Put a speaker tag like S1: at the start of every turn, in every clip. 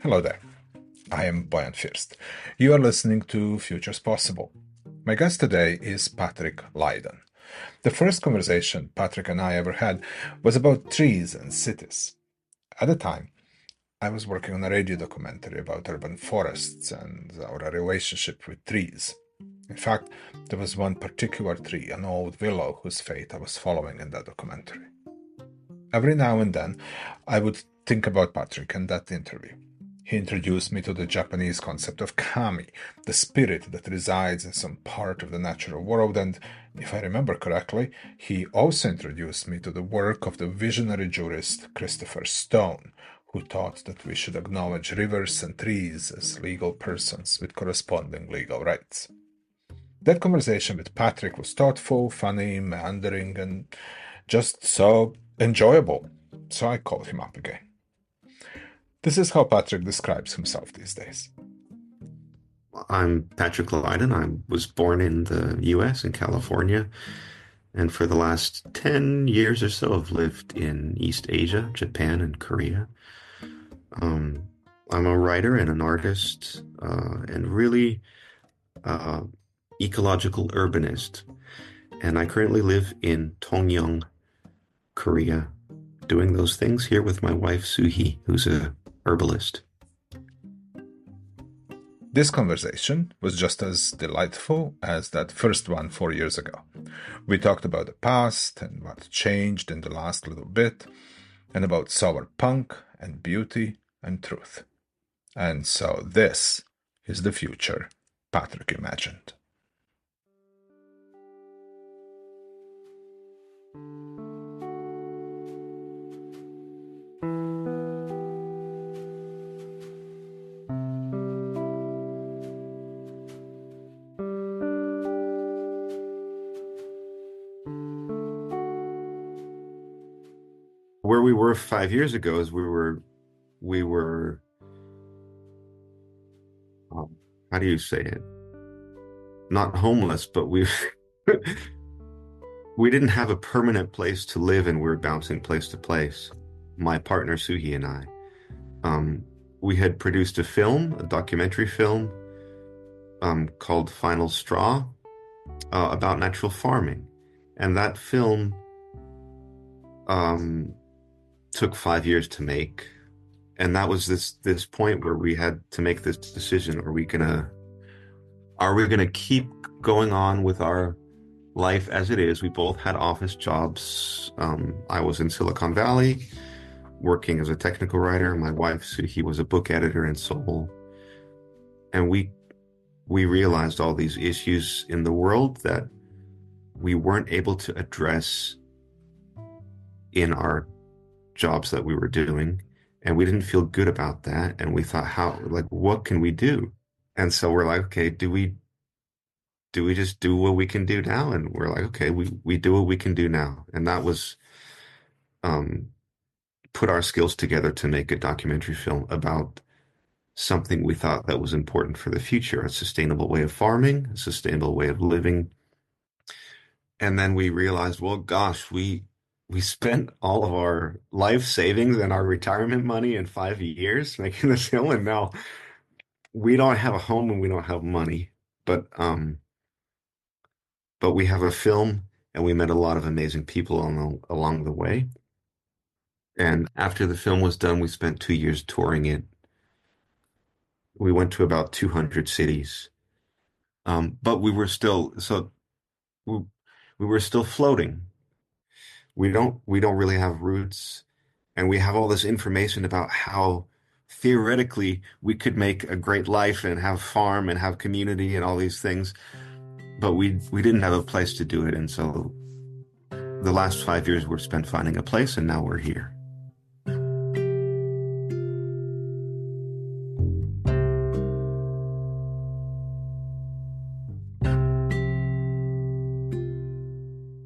S1: Hello there. I am Boyan First. You are listening to Futures Possible. My guest today is Patrick Lydon. The first conversation Patrick and I ever had was about trees and cities. At the time, I was working on a radio documentary about urban forests and our relationship with trees. In fact, there was one particular tree, an old willow, whose fate I was following in that documentary. Every now and then, I would think about Patrick and that interview. He introduced me to the Japanese concept of kami, the spirit that resides in some part of the natural world, and, if I remember correctly, he also introduced me to the work of the visionary jurist Christopher Stone, who taught that we should acknowledge rivers and trees as legal persons with corresponding legal rights. That conversation with Patrick was thoughtful, funny, meandering, and just so enjoyable, so I called him up again. This is how Patrick describes himself these days.
S2: I'm Patrick Lydon. I was born in the US in California, and for the last 10 years or so, I've lived in East Asia, Japan, and Korea. Um, I'm a writer and an artist, and really uh, ecological urbanist. And I currently live in Tongyeong, Korea, doing those things here with my wife, Suhi, who's a herbalist.
S1: This conversation was just as delightful as that first one 4 years ago. We talked about the past and what changed in the last little bit, and about sour punk and beauty and truth. And so this is the future Patrick imagined.
S2: Where we were 5 years ago is we were how do you say it? Not homeless, but we didn't have a permanent place to live, and we were bouncing place to place. My partner Suhi and I. We had produced a documentary film, called Final Straw, about natural farming, and that film um, took 5 years to make. And that was this point where we had to make this decision: are we gonna keep going on with our life as it is? We both had office jobs. I was in Silicon Valley working as a technical writer. My wife Suhi was a book editor in Seoul, and we realized all these issues in the world that we weren't able to address in our jobs that we were doing, and we didn't feel good about that. And we thought, what can we do? And so we're like, okay, do we just do what we can do now? And we're like, okay, we do what we can do now. And that was um put our skills together to make a documentary film about something we thought that was important for the future: a sustainable way of farming, a sustainable way of living. And then we realized, well, gosh, we spent all of our life savings and our retirement money in 5 years making this film, and now we don't have a home and we don't have money, but we have a film, and we met a lot of amazing people along the way. And after the film was done, we spent 2 years touring it. We went to about 200 cities, but we, we were still floating. We don't really have roots, and we have all this information about how theoretically we could make a great life and have farm and have community and all these things, but we didn't have a place to do it. And so the last 5 years were spent finding a place, and now we're here.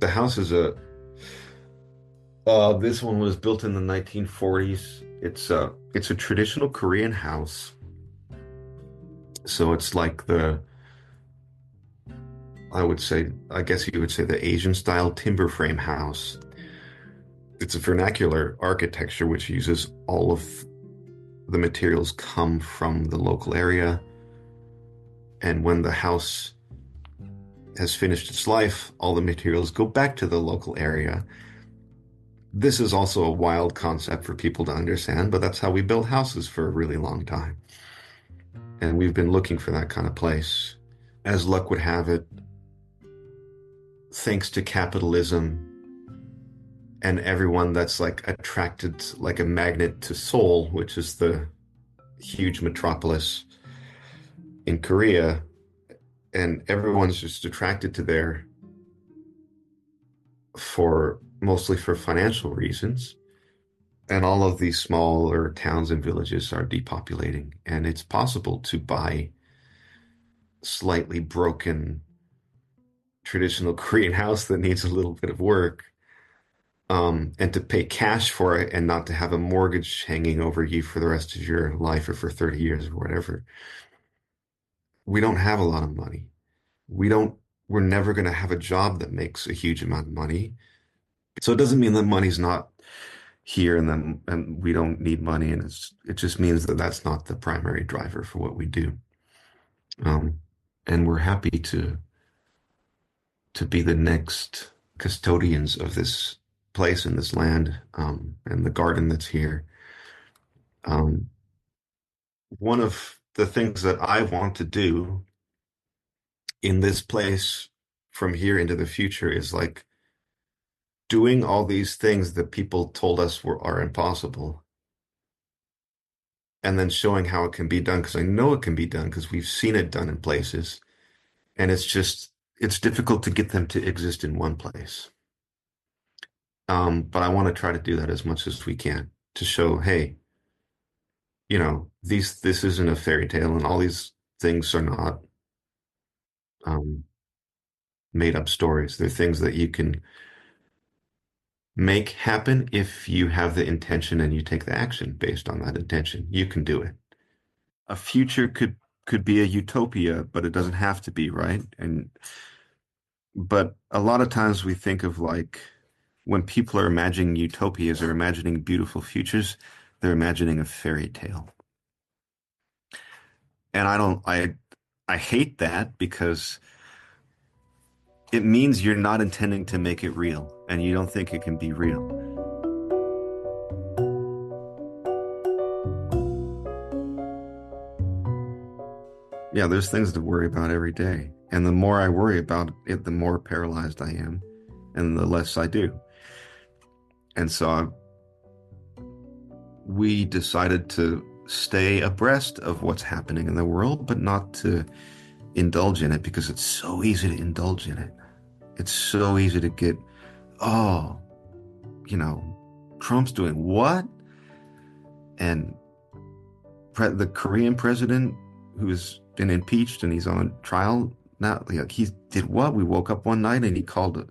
S2: The house is this one was built in the 1940s. It's a traditional Korean house. So it's like I guess you would say the Asian style timber frame house. It's a vernacular architecture which uses all of the materials come from the local area. And when the house has finished its life, all the materials go back to the local area. This is also a wild concept for people to understand, but that's how we built houses for a really long time. And we've been looking for that kind of place. As luck would have it, thanks to capitalism and everyone that's like attracted like a magnet to Seoul, which is the huge metropolis in Korea, and everyone's just attracted to there for mostly for financial reasons. And all of these smaller towns and villages are depopulating, and it's possible to buy slightly broken traditional Korean house that needs a little bit of work, and to pay cash for it and not to have a mortgage hanging over you for the rest of your life or for 30 years or whatever. We don't have a lot of money. We don't, we're never going to have a job that makes a huge amount of money. So it doesn't mean that money's not here and then and we don't need money, and it just means that that's not the primary driver for what we do. Um, and we're happy to be the next custodians of this place and this land, and the garden that's here. Um, One of the things that I want to do in this place from here into the future is like doing all these things that people told us are impossible, and then showing how it can be done because I know it can be done because we've seen it done in places, and it's difficult to get them to exist in one place. But I want to try to do that as much as we can to show, hey, this isn't a fairy tale, and all these things are not um, made up stories. They're things that you can make happen if you have the intention and you take the action based on that intention. You can do it. A future could be a utopia, but it doesn't have to be, right? And but a lot of times we think of like when people are imagining utopias or imagining beautiful futures, they're imagining a fairy tale. And I hate that because it means you're not intending to make it real and you don't think it can be real. Yeah, there's things to worry about every day. And the more I worry about it, the more paralyzed I am and the less I do. And so we decided to stay abreast of what's happening in the world, but not to indulge in it because it's so easy to indulge in it. It's so easy to get, oh, you know, Trump's doing what? And the Korean president who's been impeached and he's on trial now, like he did what? We woke up one night and he called it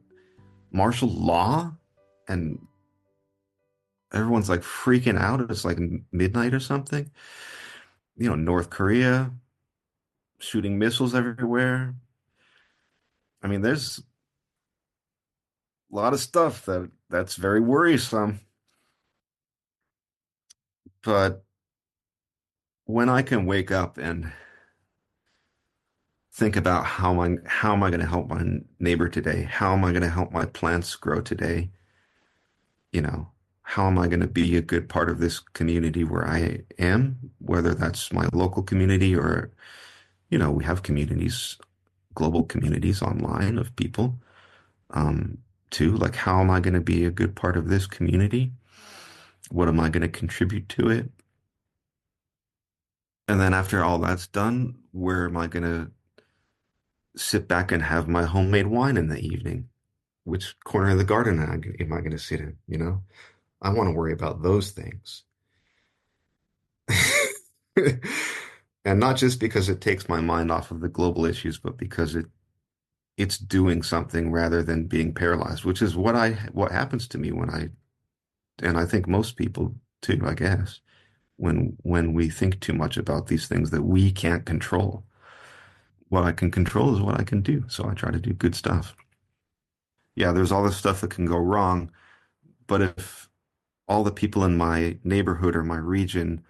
S2: martial law, and everyone's like freaking out. It's like midnight or something. North Korea shooting missiles everywhere. I mean, there's a lot of stuff that's very worrisome. But when I can wake up and think about how am I going to help my neighbor today? How am I going to help my plants grow today? You know, how am I going to be a good part of this community where I am, whether that's my local community or, we have communities, global communities online of people, too. Like, how am I going to be a good part of this community? What am I going to contribute to it? And then after all that's done, where am I going to sit back and have my homemade wine in the evening? Which corner of the garden am I going to sit in? I want to worry about those things. And not just because it takes my mind off of the global issues, but because it's doing something rather than being paralyzed, which is what happens to me and I think most people too, I guess, when we think too much about these things that we can't control. What I can control is what I can do. So I try to do good stuff. Yeah, there's all this stuff that can go wrong, but if all the people in my neighborhood or my region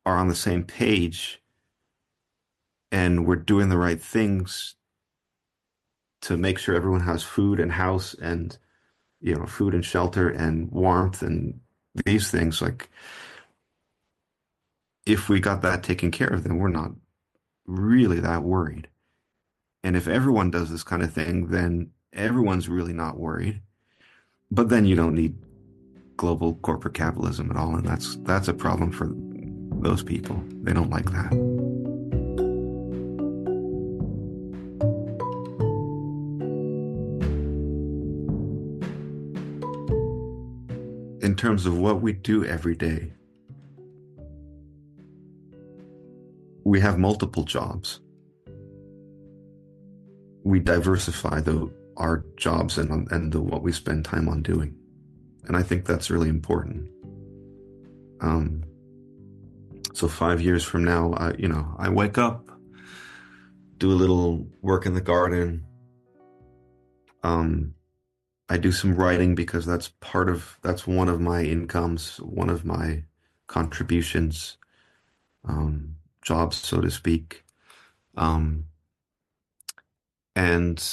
S2: are on the same page and we're doing the right things to make sure everyone has food and house and food and shelter and warmth and these things, like if we got that taken care of, then we're not really that worried. And if everyone does this kind of thing, then everyone's really not worried. But then you don't need global corporate capitalism at all, and that's a problem for those people. They don't like that. In terms of what we do every day, we have multiple jobs. We diversify our jobs and what we spend time on doing. And I think that's really important. Um, so 5 years from now, I wake up, do a little work in the garden. Um, I do some writing because that's one of my incomes, one of my contributions, jobs, so to speak. Um, and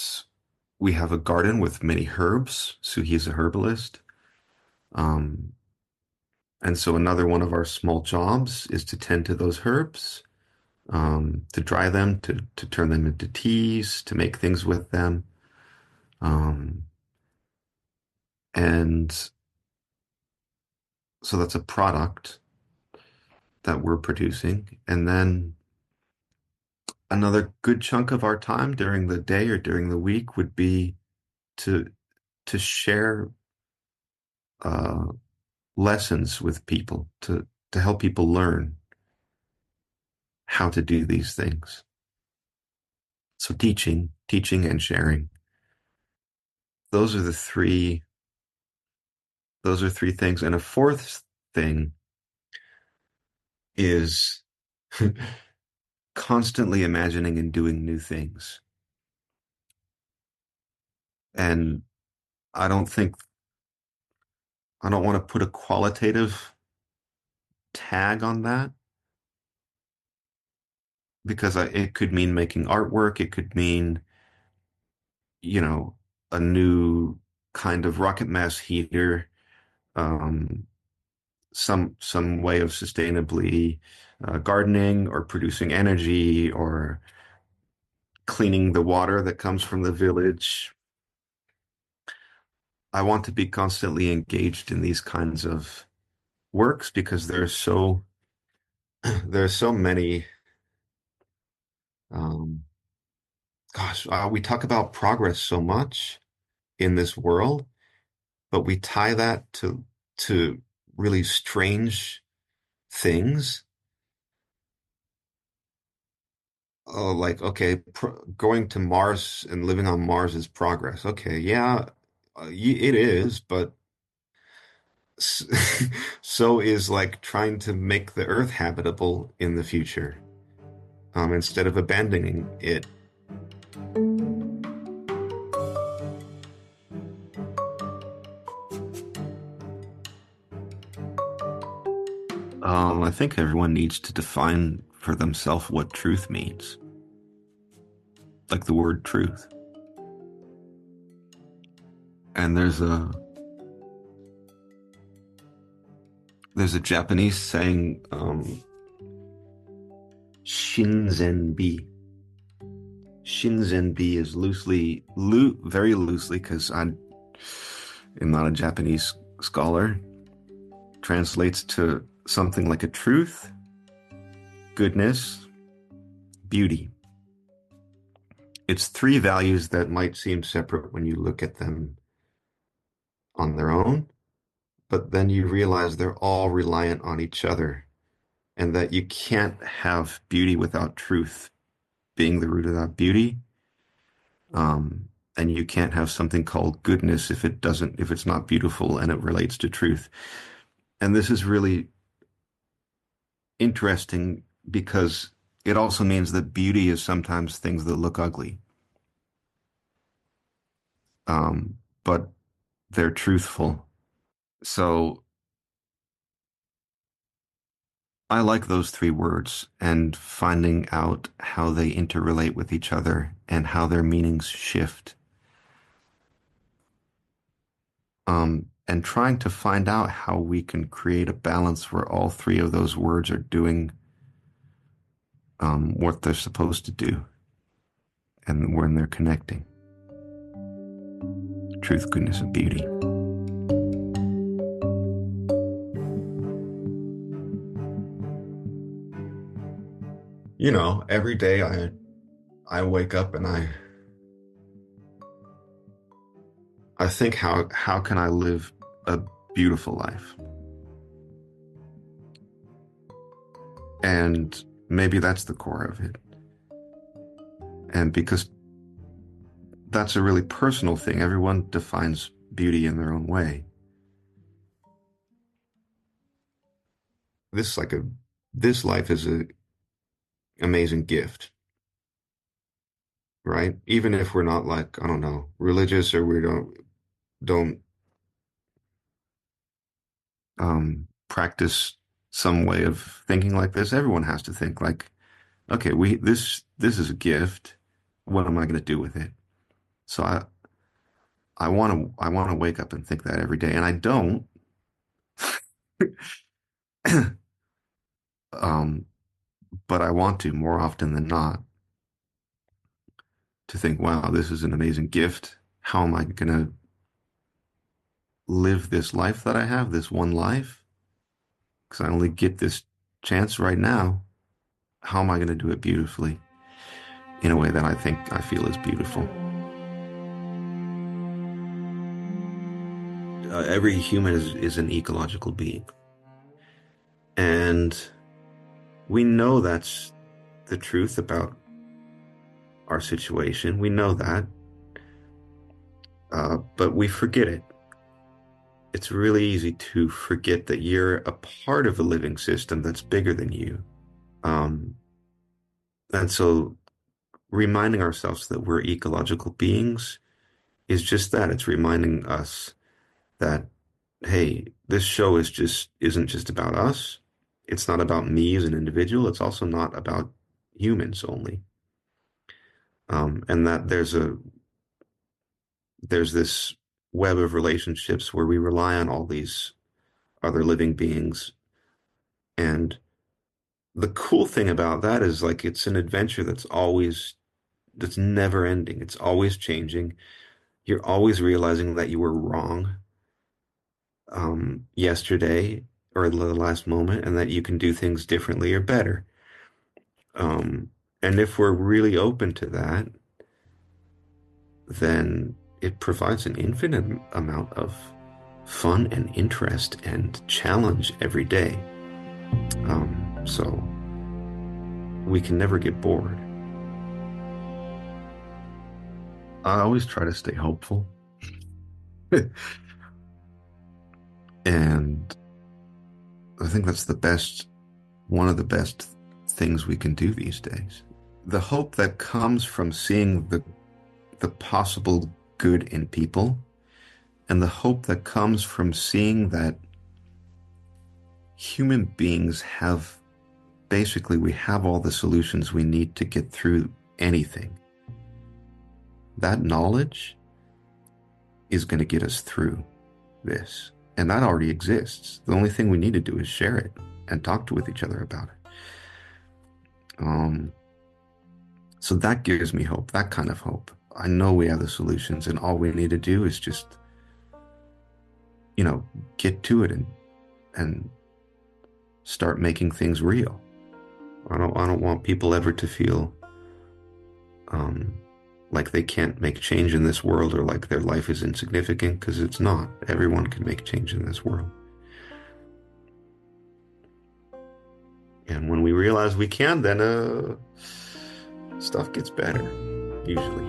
S2: we have a garden with many herbs. So he's a herbalist. Um, and so another one of our small jobs is to tend to those herbs, to dry them, to turn them into teas, to make things with them. Um, and so that's a product that we're producing. And then another good chunk of our time during the day or during the week would be to share uh, lessons with people, to help people learn how to do these things. So teaching and sharing. Those are the three, those are three things. And a fourth thing is constantly imagining and doing new things. And I don't think, I don't want to put a qualitative tag on that because it could mean making artwork. It could mean, you know, a new kind of rocket mass heater, um, some way of sustainably gardening or producing energy or cleaning the water that comes from the village. I want to be constantly engaged in these kinds of works because there's so many. Um, we talk about progress so much in this world, but we tie that to really strange things. Like, okay, going to Mars and living on Mars is progress. Okay, yeah, it is, but s- so is like trying to make the Earth habitable in the future, instead of abandoning it. I think everyone needs to define for themselves what truth means, like the word truth. And there's a Japanese saying, Shinzenbi. Shinzenbi is very loosely, because I am not a Japanese scholar, translates to something like a truth, goodness, beauty. It's three values that might seem separate when you look at them on their own, but then you realize they're all reliant on each other and that you can't have beauty without truth being the root of that beauty. Um, and you can't have something called goodness if it's not beautiful and it relates to truth. And this is really interesting because it also means that beauty is sometimes things that look ugly, but they're truthful. So I like those three words and finding out how they interrelate with each other and how their meanings shift. And trying to find out how we can create a balance where all three of those words are doing what they're supposed to do and when they're connecting. Truth, goodness, and beauty. Every day I wake up and I think how can I live a beautiful life? And maybe that's the core of it. And because that's a really personal thing, everyone defines beauty in their own way. This like a this life is a amazing gift, right? Even if we're not like, I don't know, religious or we don't practice some way of thinking like this, everyone has to think like, okay, we this is a gift. What am I going to do with it? So I want to wake up and think that every day, and I don't. um, but I want to more often than not to think, wow, this is an amazing gift. How am I going to live this life that I have, this one life? Because I only get this chance right now. How am I going to do it beautifully in a way that I feel is beautiful? Every human is an ecological being. And we know that's the truth about our situation. We know that, but we forget it. It's really easy to forget that you're a part of a living system that's bigger than you. Um, and so reminding ourselves that we're ecological beings is just that. It's reminding us that, hey, this show isn't just about us. It's not about me as an individual. It's also not about humans only. And that there's this web of relationships where we rely on all these other living beings. And the cool thing about that is like it's an adventure that's never ending. It's always changing. You're always realizing that you were wrong yesterday or the last moment, and that you can do things differently or better. And if we're really open to that, then it provides an infinite amount of fun and interest and challenge every day. So we can never get bored. I always try to stay hopeful. And I think that's one of the best things we can do these days. The hope that comes from seeing the possible good in people, and the hope that comes from seeing that human beings we have all the solutions we need to get through anything. That knowledge is going to get us through this. And that already exists. The only thing we need to do is share it and talk with each other about it. So that gives me hope, that kind of hope. I know we have the solutions, and all we need to do is just, get to it and start making things real. I don't want people ever to feel like they can't make change in this world or like their life is insignificant, because it's not. Everyone can make change in this world. And when we realize we can, then stuff gets better, usually.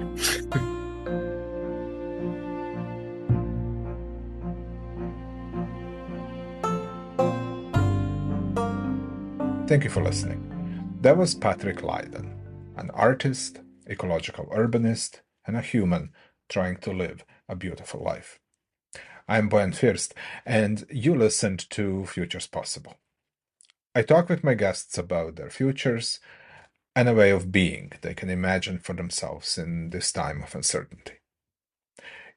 S1: Thank you for listening. That was Patrick Lydon, an artist, ecological urbanist, and a human trying to live a beautiful life. I'm Boyan First, and you listened to Futures Possible. I talk with my guests about their futures and a way of being they can imagine for themselves in this time of uncertainty.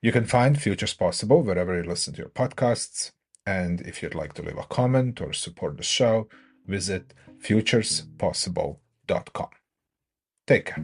S1: You can find Futures Possible wherever you listen to your podcasts. And if you'd like to leave a comment or support the show, visit futurespossible.com. Take care.